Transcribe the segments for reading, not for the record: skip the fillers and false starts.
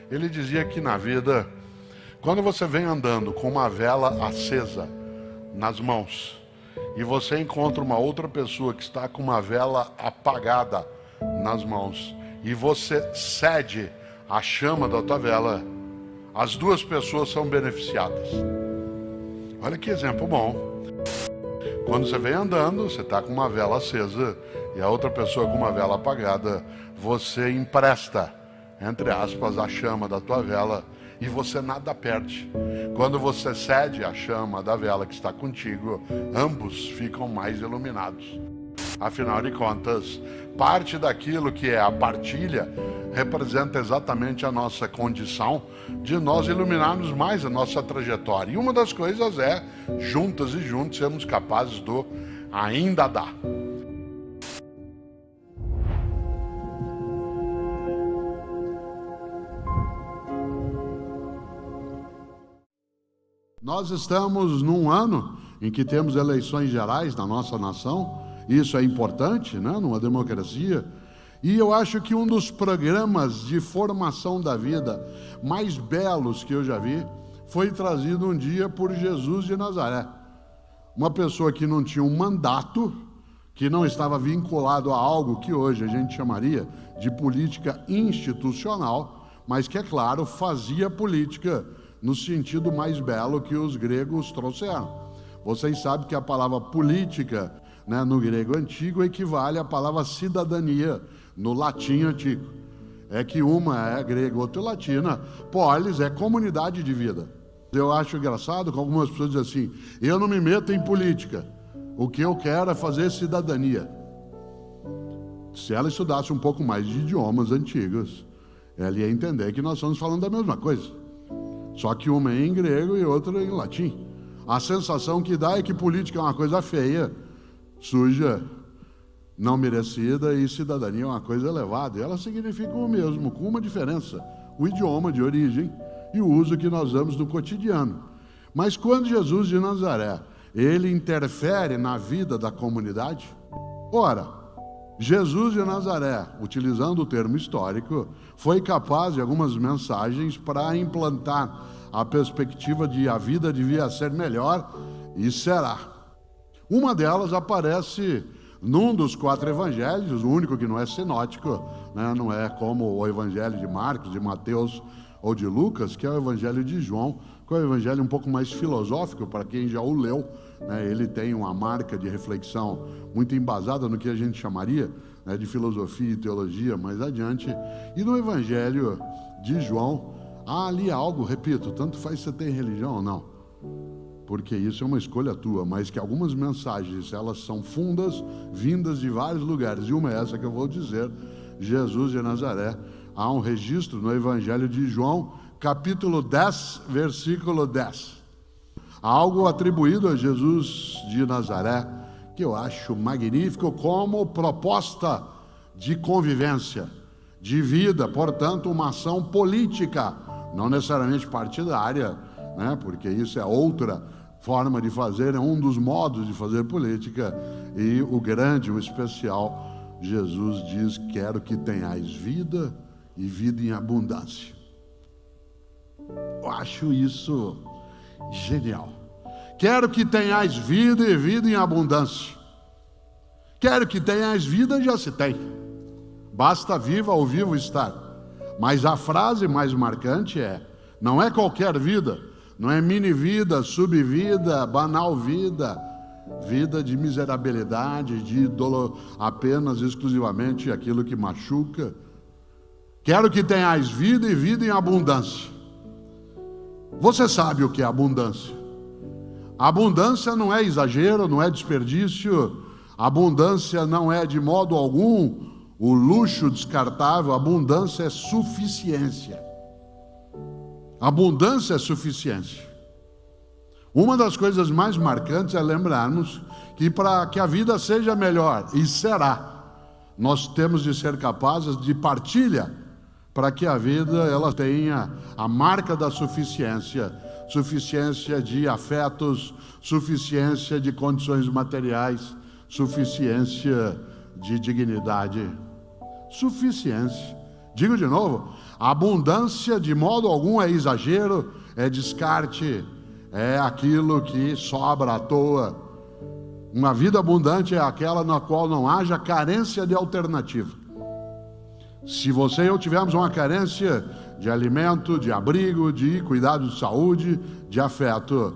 Ele dizia que na vida, quando você vem andando com uma vela acesa nas mãos e você encontra uma outra pessoa que está com uma vela apagada nas mãos e você cede a chama da tua vela, as duas pessoas são beneficiadas. Olha que exemplo bom. Quando você vem andando, você está com uma vela acesa e a outra pessoa com uma vela apagada, você empresta, entre aspas, a chama da tua vela e você nada perde. Quando você cede a chama da vela que está contigo, ambos ficam mais iluminados. Afinal de contas, parte daquilo que é a partilha representa exatamente a nossa condição de nós iluminarmos mais a nossa trajetória. E uma das coisas é, juntas e juntos, sermos capazes do ainda dá. Nós estamos num ano em que temos eleições gerais na nossa nação. Isso é importante, né, numa democracia. E eu acho que um dos programas de formação da vida mais belos que eu já vi foi trazido um dia por Jesus de Nazaré. Uma pessoa que não tinha um mandato, que não estava vinculado a algo que hoje a gente chamaria de política institucional, mas que, é claro, fazia política no sentido mais belo que os gregos trouxeram. Vocês sabem que a palavra política, né, no grego antigo equivale à palavra cidadania no latim antigo. É que uma é grega, outra é latina. Polis é comunidade de vida. Eu acho engraçado que algumas pessoas dizem assim: eu não me meto em política, o que eu quero é fazer cidadania. Se ela estudasse um pouco mais de idiomas antigos, ela ia entender que nós estamos falando da mesma coisa, só que uma é em grego e outra em latim. A sensação que dá é que política é uma coisa feia, suja, não merecida, e cidadania é uma coisa elevada. E ela significa o mesmo, com uma diferença: o idioma de origem e o uso que nós damos no cotidiano. Mas quando Jesus de Nazaré, ele interfere na vida da comunidade, ora, Jesus de Nazaré, utilizando o termo histórico, foi capaz de algumas mensagens para implantar a perspectiva de a vida devia ser melhor, e será. Uma delas aparece num dos 4 evangelhos, o único que não é sinótico, né? Não é como o evangelho de Marcos, de Mateus ou de Lucas, que é o evangelho de João, que é o evangelho um pouco mais filosófico para quem já o leu, né? Ele tem uma marca de reflexão muito embasada no que a gente chamaria, né, de filosofia e teologia mais adiante. E no evangelho de João há ali algo, repito, tanto faz se você tem religião ou não, porque isso é uma escolha tua, mas que algumas mensagens, elas são fundas, vindas de vários lugares, e uma é essa que eu vou dizer: Jesus de Nazaré. Há um registro no Evangelho de João, capítulo 10, versículo 10. Algo atribuído a Jesus de Nazaré, que eu acho magnífico como proposta de convivência, de vida, portanto, uma ação política, não necessariamente partidária, né? Porque isso é outra forma de fazer, é um dos modos de fazer política. E o grande, o especial, Jesus diz: quero que tenhais vida e vida em abundância. Eu acho isso genial. Quero que tenhais vida e vida em abundância. Quero que tenhais vida, já se tem, basta viva ou vivo estar. Mas a frase mais marcante é: não é qualquer vida, não é mini vida, subvida, banal vida, vida de miserabilidade, de dolo, apenas, exclusivamente aquilo que machuca. Quero que tenhais vida e vida em abundância. Você sabe o que é abundância? Abundância não é exagero, não é desperdício. Abundância não é de modo algum o luxo descartável. Abundância é suficiência. Abundância é suficiência. Uma das coisas mais marcantes é lembrarmos que para que a vida seja melhor, e será, nós temos de ser capazes de partilha, para que a vida ela tenha a marca da suficiência, suficiência de afetos, suficiência de condições materiais, suficiência de dignidade, suficiência Digo de novo, a abundância de modo algum é exagero, é descarte, é aquilo que sobra à toa. Uma vida abundante é aquela na qual não haja carência de alternativa. Se você e eu tivermos uma carência de alimento, de abrigo, de cuidado de saúde, de afeto,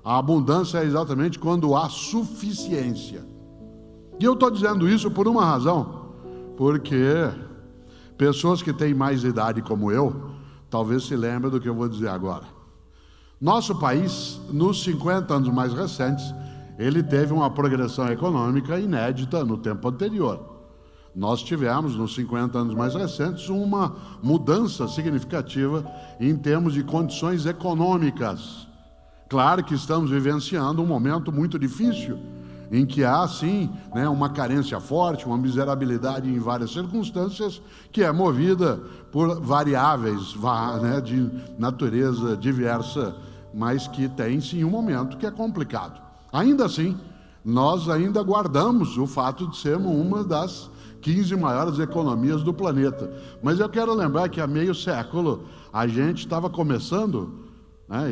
a abundância é exatamente quando há suficiência. E eu estou dizendo isso por uma razão, porque pessoas que têm mais idade como eu, talvez se lembrem do que eu vou dizer agora. Nosso país, nos 50 anos mais recentes, ele teve uma progressão econômica inédita no tempo anterior. Nós tivemos, nos 50 anos mais recentes, uma mudança significativa em termos de condições econômicas. Claro que estamos vivenciando um momento muito difícil, em que há, sim, uma carência forte, uma miserabilidade em várias circunstâncias, que é movida por variáveis de natureza diversa, mas que tem, sim, um momento que é complicado. Ainda assim, nós ainda guardamos o fato de sermos uma das 15 maiores economias do planeta. Mas eu quero lembrar que há meio século a gente estava começando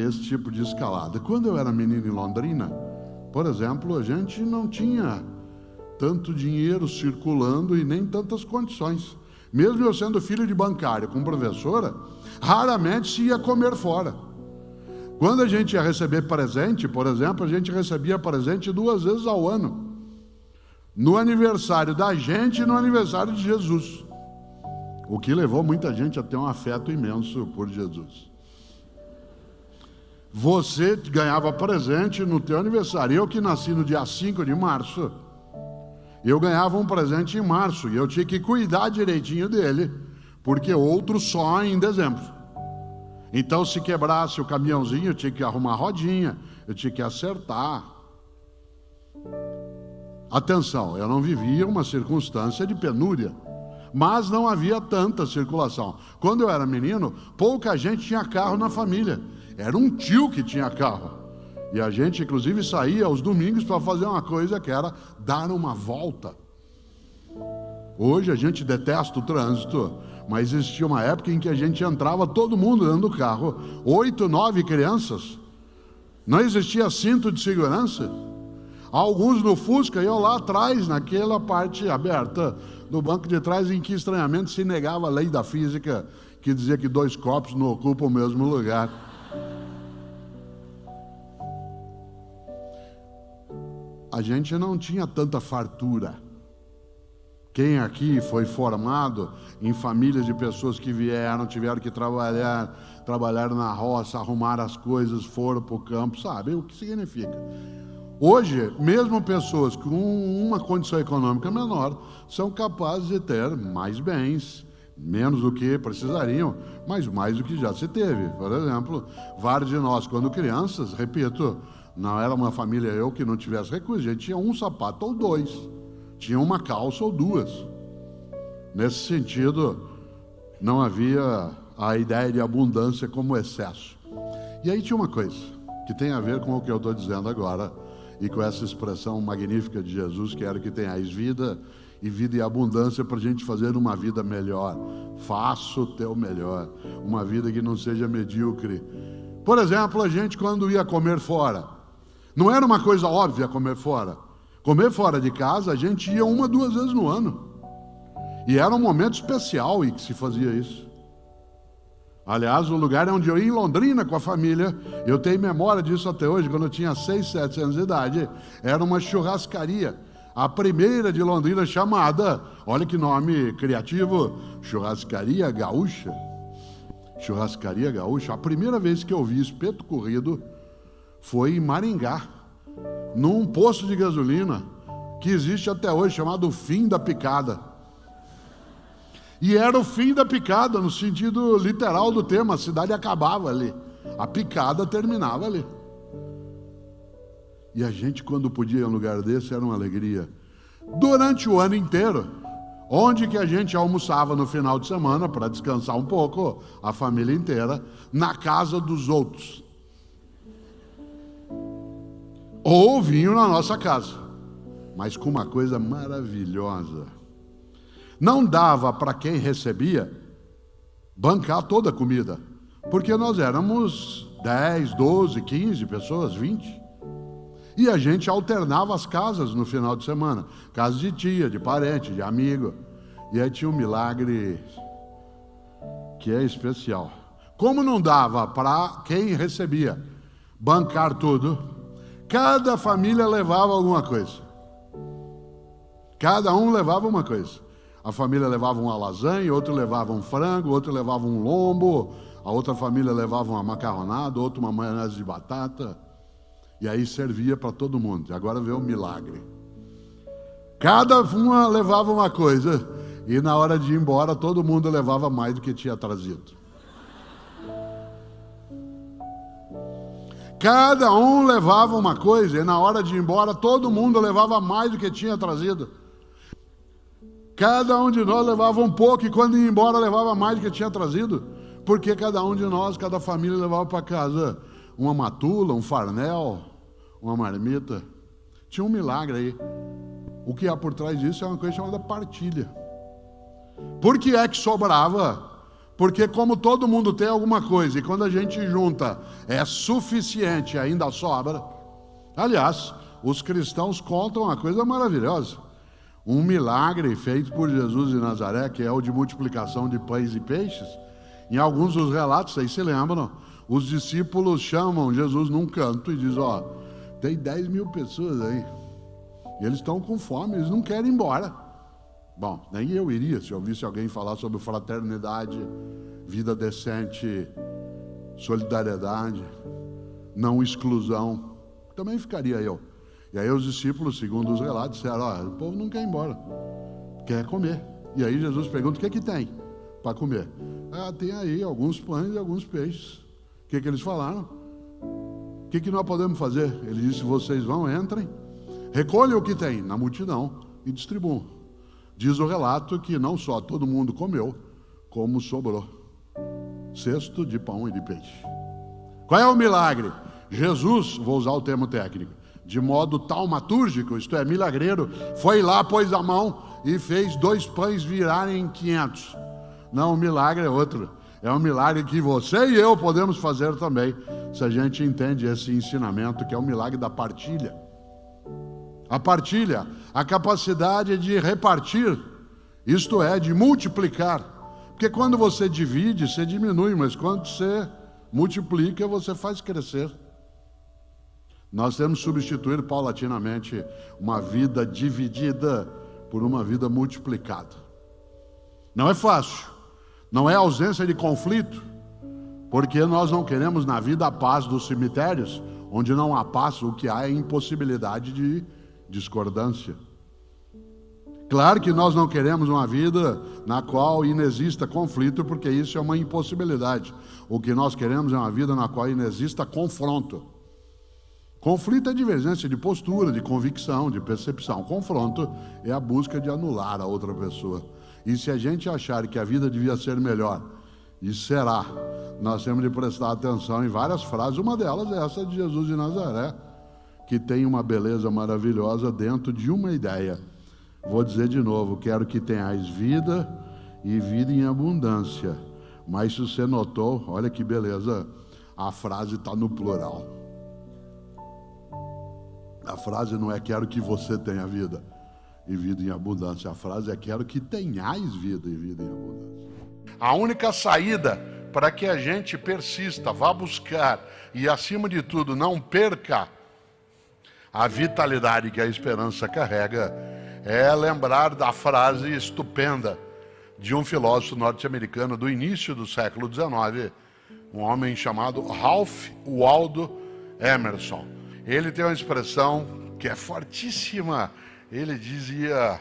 esse tipo de escalada. Quando eu era menino em Londrina, por exemplo, a gente não tinha tanto dinheiro circulando e nem tantas condições. Mesmo eu sendo filho de bancário com professora, raramente se ia comer fora. Quando a gente ia receber presente, por exemplo, a gente recebia presente 2 vezes ao ano. No aniversário da gente e no aniversário de Jesus. O que levou muita gente a ter um afeto imenso por Jesus. Você ganhava presente no teu aniversário. Eu que nasci no dia 5 de março, eu ganhava um presente em março e eu tinha que cuidar direitinho dele, porque outro só em dezembro. Então, se quebrasse o caminhãozinho, eu tinha que arrumar a rodinha, eu tinha que acertar. Atenção, eu não vivia uma circunstância de penúria, mas não havia tanta circulação. Quando eu era menino, pouca gente tinha carro na família. Era um tio que tinha carro. E a gente, inclusive, saía aos domingos para fazer uma coisa que era dar uma volta. Hoje a gente detesta o trânsito, mas existia uma época em que a gente entrava todo mundo dentro do carro, 8, 9 crianças. Não existia cinto de segurança. Alguns no Fusca iam lá atrás, naquela parte aberta do banco de trás, em que estranhamente se negava a lei da física, que dizia que 2 corpos não ocupam o mesmo lugar. A gente não tinha tanta fartura. Quem aqui foi formado em famílias de pessoas que tiveram que trabalhar na roça, arrumar as coisas, foram para o campo, sabe o que significa? Hoje, mesmo pessoas com uma condição econômica menor são capazes de ter mais bens, menos do que precisariam, mas mais do que já se teve. Por exemplo, vários de nós, quando crianças, repito, não era uma família que não tivesse recursos, a gente tinha um sapato ou 2, tinha uma calça ou 2. Nesse sentido, não havia a ideia de abundância como excesso. E aí tinha uma coisa que tem a ver com o que eu estou dizendo agora, e com essa expressão magnífica de Jesus, que era que tenhais vida e abundância, para a gente fazer uma vida melhor. Faça o teu melhor, uma vida que não seja medíocre. Por exemplo, a gente quando ia comer fora, não era uma coisa óbvia comer fora. Comer fora de casa, a gente ia 1, 2 vezes no ano. E era um momento especial em que se fazia isso. Aliás, o lugar onde eu ia em Londrina com a família, eu tenho memória disso até hoje, quando eu tinha 6, 7 anos de idade, era uma churrascaria, a primeira de Londrina, chamada, olha que nome criativo, Churrascaria Gaúcha. Churrascaria Gaúcha. A primeira vez que eu vi espeto corrido foi em Maringá, num posto de gasolina que existe até hoje, chamado Fim da Picada. E era o fim da picada, no sentido literal do termo, a cidade acabava ali, a picada terminava ali. E a gente, quando podia ir a um lugar desse, era uma alegria. Durante o ano inteiro, onde que a gente almoçava no final de semana, para descansar um pouco, a família inteira, na casa dos outros. Ou vinham na nossa casa, mas com uma coisa maravilhosa. Não dava para quem recebia bancar toda a comida, porque nós éramos 10, 12, 15 pessoas, 20. E a gente alternava as casas no final de semana, casa de tia, de parente, de amigo. E aí tinha um milagre que é especial. Como não dava para quem recebia bancar tudo, cada família levava alguma coisa. Cada um levava uma coisa. A família levava uma lasanha, outro levava um frango, outro levava um lombo, a outra família levava uma macarronada, outra uma maionese de batata. E aí servia para todo mundo. E agora vê o milagre. Cada uma levava uma coisa, e na hora de ir embora, todo mundo levava mais do que tinha trazido. Cada um levava uma coisa, e na hora de ir embora, todo mundo levava mais do que tinha trazido. Cada um de nós levava um pouco, e quando ia embora, levava mais do que tinha trazido. Porque cada um de nós, cada família levava para casa uma matula, um farnel, uma marmita. Tinha um milagre aí. O que há por trás disso é uma coisa chamada partilha. Por que é que sobrava? Porque como todo mundo tem alguma coisa, e quando a gente junta é suficiente, ainda sobra. Aliás, os cristãos contam uma coisa maravilhosa. Um milagre feito por Jesus de Nazaré, que é o de multiplicação de pães e peixes. Em alguns dos relatos, vocês se lembram, os discípulos chamam Jesus num canto e dizem, ó, tem 10 mil pessoas aí. E eles estão com fome, eles não querem ir embora. Bom, nem eu iria se eu ouvisse alguém falar sobre fraternidade, vida decente, solidariedade, não exclusão. Também ficaria eu. E aí os discípulos, segundo os relatos, disseram, ó, o povo não quer ir embora, quer comer. E aí Jesus pergunta, o que tem para comer? Ah, tem aí alguns pães e alguns peixes. O que eles falaram? O que nós podemos fazer? Ele disse, vocês vão, entrem, recolham o que tem na multidão e distribuam. Diz o relato que não só todo mundo comeu, como sobrou. Cesto de pão e de peixe. Qual é o milagre? Jesus, vou usar o termo técnico, de modo taumatúrgico, isto é, milagreiro, foi lá, pôs a mão e fez 2 pães virarem 500. Não, o milagre é outro. É um milagre que você e eu podemos fazer também, se a gente entende esse ensinamento, que é o milagre da partilha. A partilha, a capacidade de repartir, isto é, de multiplicar. Porque quando você divide, você diminui, mas quando você multiplica, você faz crescer. Nós temos que substituir paulatinamente uma vida dividida por uma vida multiplicada. Não é fácil, não é ausência de conflito, porque nós não queremos na vida a paz dos cemitérios, onde não há paz, o que há é impossibilidade de discordância. Claro que nós não queremos uma vida na qual inexista conflito, porque isso é uma impossibilidade. O que nós queremos é uma vida na qual inexista confronto. Conflito é divergência de postura, de convicção, de percepção. Confronto é a busca de anular a outra pessoa. E se a gente achar que a vida devia ser melhor, e será, nós temos de prestar atenção em várias frases. Uma delas é essa de Jesus de Nazaré, que tem uma beleza maravilhosa dentro de uma ideia. Vou dizer de novo, quero que tenhais vida e vida em abundância. Mas se você notou, olha que beleza, a frase está no plural. A frase não é quero que você tenha vida e vida em abundância. A frase é quero que tenhais vida e vida em abundância. A única saída para que a gente persista, vá buscar e, acima de tudo, não perca a vitalidade que a esperança carrega, é lembrar da frase estupenda de um filósofo norte-americano do início do século XIX, um homem chamado Ralph Waldo Emerson. Ele tem uma expressão que é fortíssima. Ele dizia,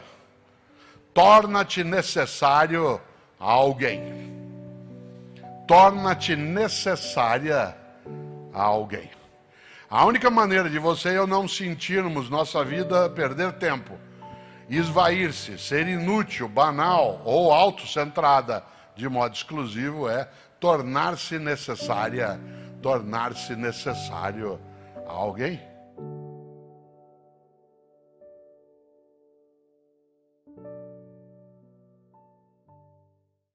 torna-te necessário a alguém. Torna-te necessária a alguém. A única maneira de você e eu não sentirmos nossa vida perder tempo, esvair-se, ser inútil, banal ou autocentrada de modo exclusivo é tornar-se necessária, tornar-se necessário a alguém.